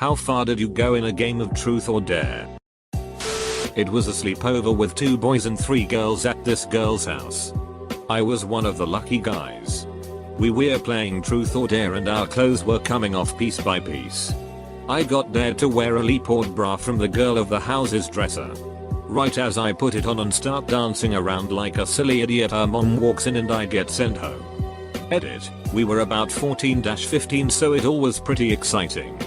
How far did you go in a game of truth or dare? It was a sleepover with 2 boys and 3 girls at this girl's house. I was one of the lucky guys. We were playing truth or dare and our clothes were coming off piece by piece. I got dared to wear a leopard bra from the girl of the house's dresser. Right as I put it on and start dancing around like a silly idiot, our mom walks in and I get sent home. Edit. We were about 14-15, so it all was pretty exciting.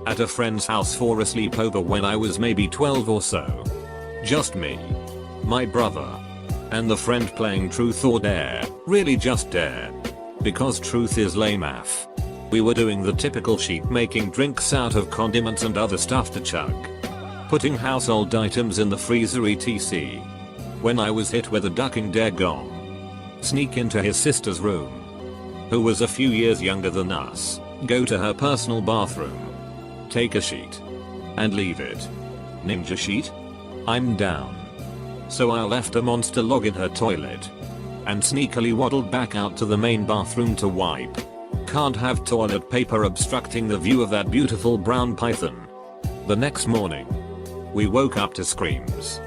At a friend's house for a sleepover when I was maybe 12 or so. Just me, my brother, and the friend playing truth or dare. Really just dare. Because truth is lame af. We were doing the typical sheet, making drinks out of condiments and other stuff to chug. Putting household items in the freezer etc. When I was hit with a ducking dare gong. Sneak into his sister's room, who was a few years younger than us, go to her personal bathroom, take a sheet, and leave it. Ninja sheet? I'm down. So I left a monster log in her toilet, and sneakily waddled back out to the main bathroom to wipe. Can't have toilet paper obstructing the view of that beautiful brown python. The next morning, we woke up to screams.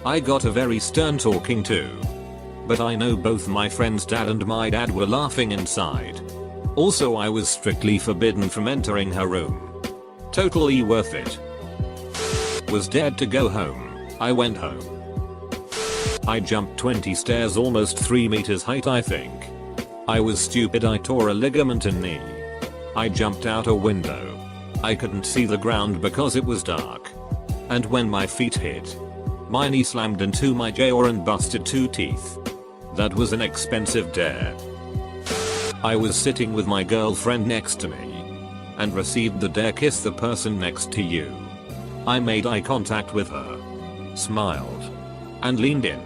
I got a very stern talking to. But I know both my friend's dad and my dad were laughing inside. Also, I was strictly forbidden from entering her room. Totally worth it. Was dared to go home. I went home. I jumped 20 stairs, almost 3 meters height I think. I was stupid, I tore a ligament in knee. I jumped out a window. I couldn't see the ground because it was dark. And when my feet hit, my knee slammed into my jaw and busted 2 teeth. That was an expensive dare. I was sitting with my girlfriend next to me and received the dare kiss the person next to you. I made eye contact with her, smiled, and leaned in.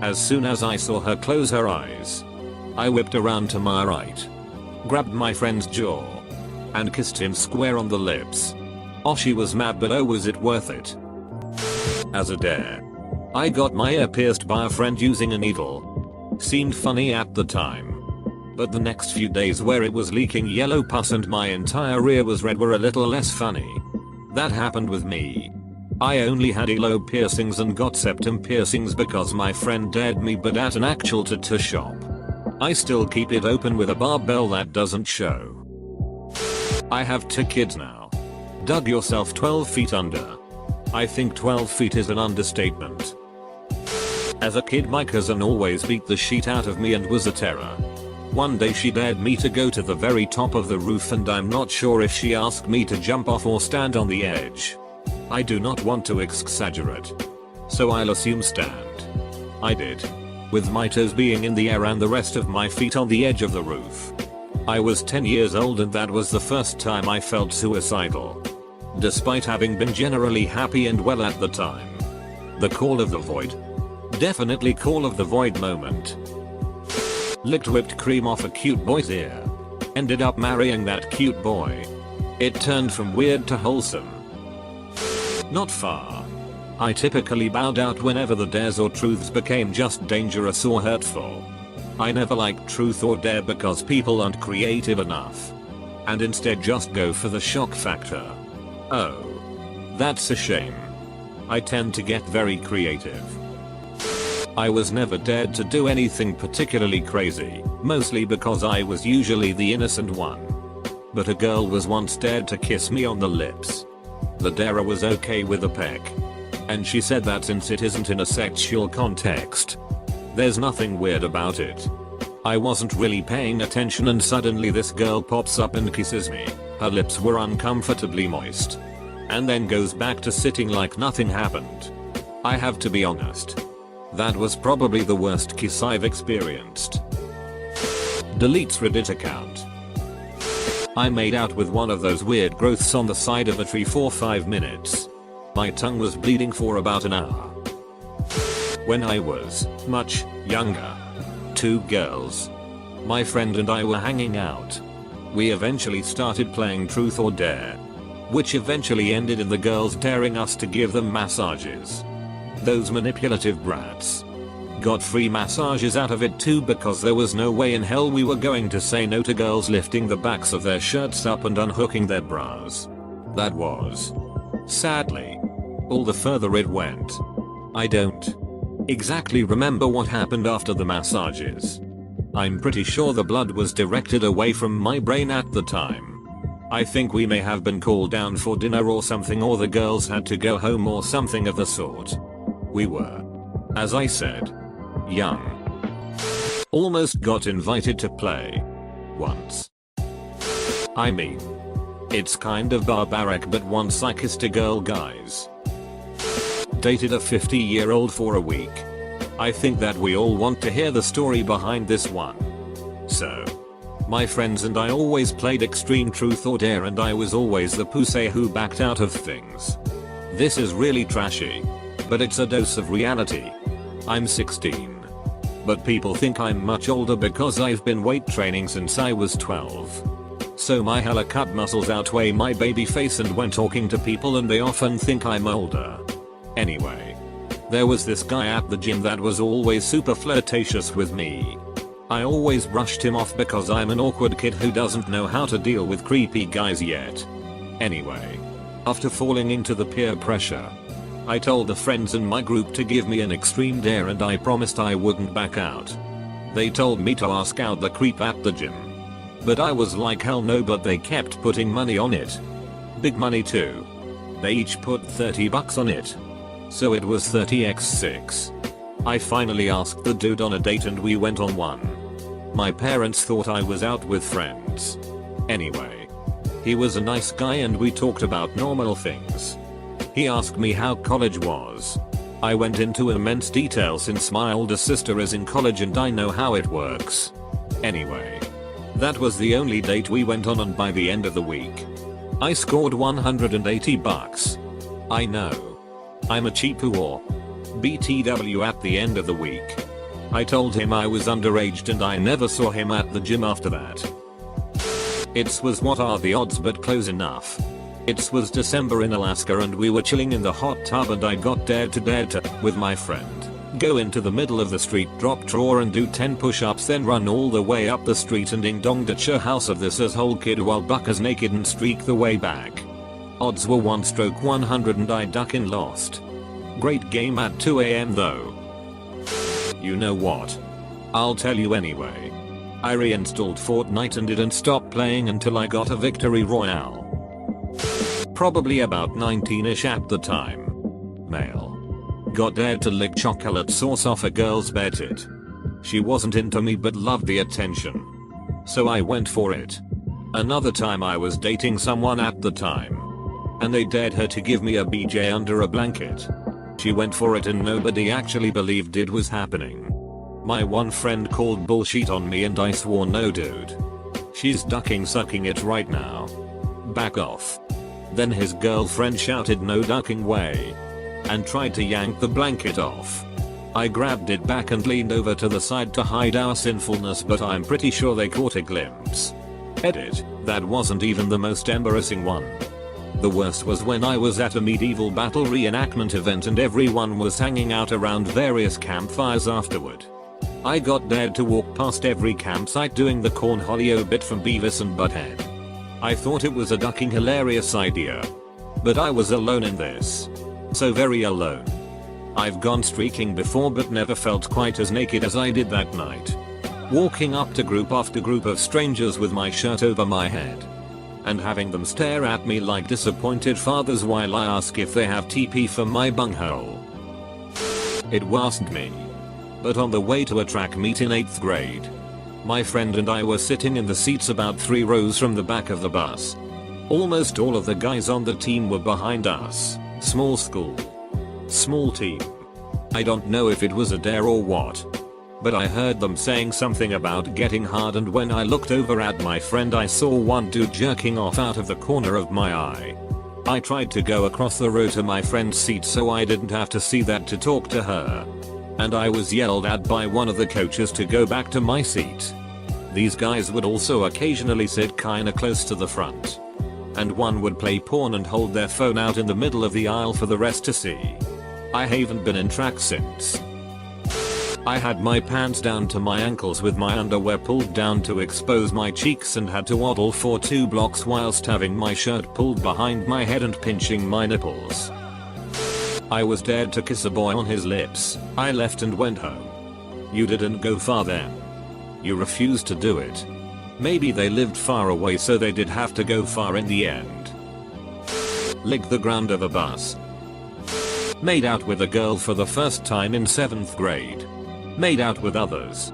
As soon as I saw her close her eyes, I whipped around to my right, grabbed my friend's jaw, and kissed him square on the lips. Oh, she was mad, but oh was it worth it. As a dare, I got my ear pierced by a friend using a needle. Seemed funny at the time, but the next few days where it was leaking yellow pus and my entire ear was red were a little less funny. That happened with me. I only had earlobe piercings and got septum piercings because my friend dared me, but at an actual tattoo shop. I still keep it open with a barbell that doesn't show. I have 2 kids now. Dug yourself 12 feet under. I think 12 feet is an understatement. As a kid, my cousin always beat the shit out of me and was a terror. One day she dared me to go to the very top of the roof, and I'm not sure if she asked me to jump off or stand on the edge. I do not want to exaggerate, so I'll assume stand. I did, with my toes being in the air and the rest of my feet on the edge of the roof. I was 10 years old and that was the first time I felt suicidal, despite having been generally happy and well at the time. The call of the void. Definitely call of the void moment. Licked whipped cream off a cute boy's ear. Ended up marrying that cute boy. It turned from weird to wholesome. Not far. I typically bowed out whenever the dares or truths became just dangerous or hurtful. I never liked truth or dare because people aren't creative enough, and instead just go for the shock factor. Oh, that's a shame. I tend to get very creative. I was never dared to do anything particularly crazy, mostly because I was usually the innocent one. But a girl was once dared to kiss me on the lips. The darer was okay with a peck, and she said that since it isn't in a sexual context, there's nothing weird about it. I wasn't really paying attention and suddenly this girl pops up and kisses me. Her lips were uncomfortably moist, and then goes back to sitting like nothing happened. I have to be honest, that was probably the worst kiss I've experienced. Deletes Reddit account. I made out with one of those weird growths on the side of a tree for 5 minutes. My tongue was bleeding for about an hour. When I was much younger, 2 girls, my friend and I were hanging out. We eventually started playing truth or dare, which eventually ended in the girls daring us to give them massages. Those manipulative brats got free massages out of it too, because there was no way in hell we were going to say no to girls lifting the backs of their shirts up and unhooking their bras. That was, sadly, all the further it went. I don't exactly remember what happened after the massages. I'm pretty sure the blood was directed away from my brain at the time. I think we may have been called down for dinner or something, or the girls had to go home or something of the sort. We were, as I said, young. Almost got invited to play once. I mean, it's kind of barbaric, but once I kissed a girl, guys. Dated a 50-year-old for a week. I think that we all want to hear the story behind this one. So, my friends and I always played Extreme Truth or Dare, and I was always the pussy who backed out of things. This is really trashy, but it's a dose of reality. I'm 16. But people think I'm much older because I've been weight training since I was 12. So my hella cut muscles outweigh my baby face, and when talking to people and they often think I'm older. Anyway, there was this guy at the gym that was always super flirtatious with me. I always brushed him off because I'm an awkward kid who doesn't know how to deal with creepy guys yet. Anyway, after falling into the peer pressure, I told the friends in my group to give me an extreme dare, and I promised I wouldn't back out. They told me to ask out the creep at the gym. But I was like hell no, but they kept putting money on it. Big money too. They each put $30 on it. So it was 30x6. I finally asked the dude on a date and we went on one. My parents thought I was out with friends. Anyway, he was a nice guy and we talked about normal things. He asked me how college was. I went into immense detail since my older sister is in college and I know how it works. Anyway, that was the only date we went on, and by the end of the week, I scored $180. I know. I'm a cheap whore. BTW at the end of the week. I told him I was underage and I never saw him at the gym after that. It was what are the odds, but close enough. It was December in Alaska and we were chilling in the hot tub and I got dared to, with my friend, go into the middle of the street, drop drawer and do 10 push-ups, then run all the way up the street and ding-dong ditch a house of this asshole kid while buckers naked and streak the way back. Odds were 1 stroke 100 and I duckin' lost. Great game at 2 AM though. You know what? I'll tell you anyway. I reinstalled Fortnite and didn't stop playing until I got a victory royale. Probably about 19ish at the time. Male. Got dared to lick chocolate sauce off a girl's bed. She wasn't into me but loved the attention. So I went for it. Another time I was dating someone at the time. And they dared her to give me a BJ under a blanket. She went for it and nobody actually believed it was happening. My one friend called bullshit on me and I swore no dude. She's ducking sucking it right now. Back off. Then his girlfriend shouted no ducking way. And tried to yank the blanket off. I grabbed it back and leaned over to the side to hide our sinfulness, but I'm pretty sure they caught a glimpse. Edit, that wasn't even the most embarrassing one. The worst was when I was at a medieval battle reenactment event and everyone was hanging out around various campfires afterward. I got dared to walk past every campsite doing the Cornholio bit from Beavis and Butthead. I thought it was a ducking hilarious idea. But I was alone in this. So very alone. I've gone streaking before but never felt quite as naked as I did that night. Walking up to group after group of strangers with my shirt over my head. And having them stare at me like disappointed fathers while I ask if they have TP for my bunghole. It wasn't me. But on the way to a track meet in 8th grade, my friend and I were sitting in the seats about 3 rows from the back of the bus. Almost all of the guys on the team were behind us. Small school. Small team. I don't know if it was a dare or what. But I heard them saying something about getting hard, and when I looked over at my friend I saw one dude jerking off out of the corner of my eye. I tried to go across the row to my friend's seat so I didn't have to see that to talk to her. And I was yelled at by one of the coaches to go back to my seat. These guys would also occasionally sit kinda close to the front. And one would play porn and hold their phone out in the middle of the aisle for the rest to see. I haven't been in track since. I had my pants down to my ankles with my underwear pulled down to expose my cheeks and had to waddle for 2 blocks whilst having my shirt pulled behind my head and pinching my nipples. I was dared to kiss a boy on his lips. I left and went home. You didn't go far then. You refused to do it. Maybe they lived far away so they did have to go far in the end. Lick the ground of a bus. Made out with a girl for the first time in 7th grade. Made out with others.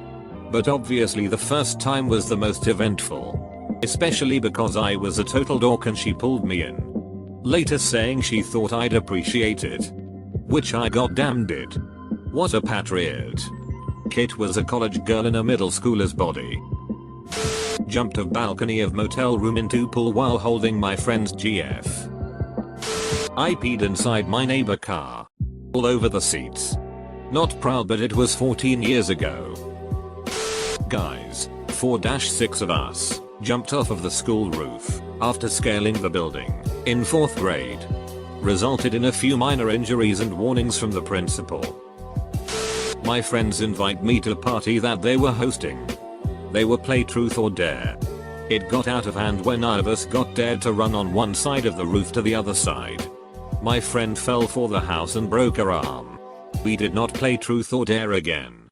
But obviously the first time was the most eventful. Especially because I was a total dork and she pulled me in. Later saying she thought I'd appreciate it. Which I goddamn did. What a patriot. Kit was a college girl in a middle schooler's body. Jumped a balcony of motel room into pool while holding my friend's GF. I peed inside my neighbor car. All over the seats. Not proud but it was 14 years ago. Guys, 4-6 of us, jumped off of the school roof, after scaling the building, in 4th grade. Resulted in a few minor injuries and warnings from the principal. My friends invite me to a party that they were hosting. They were play truth or dare. It got out of hand when none of us got dared to run on one side of the roof to the other side. My friend fell for the house and broke her arm. We did not play truth or dare again.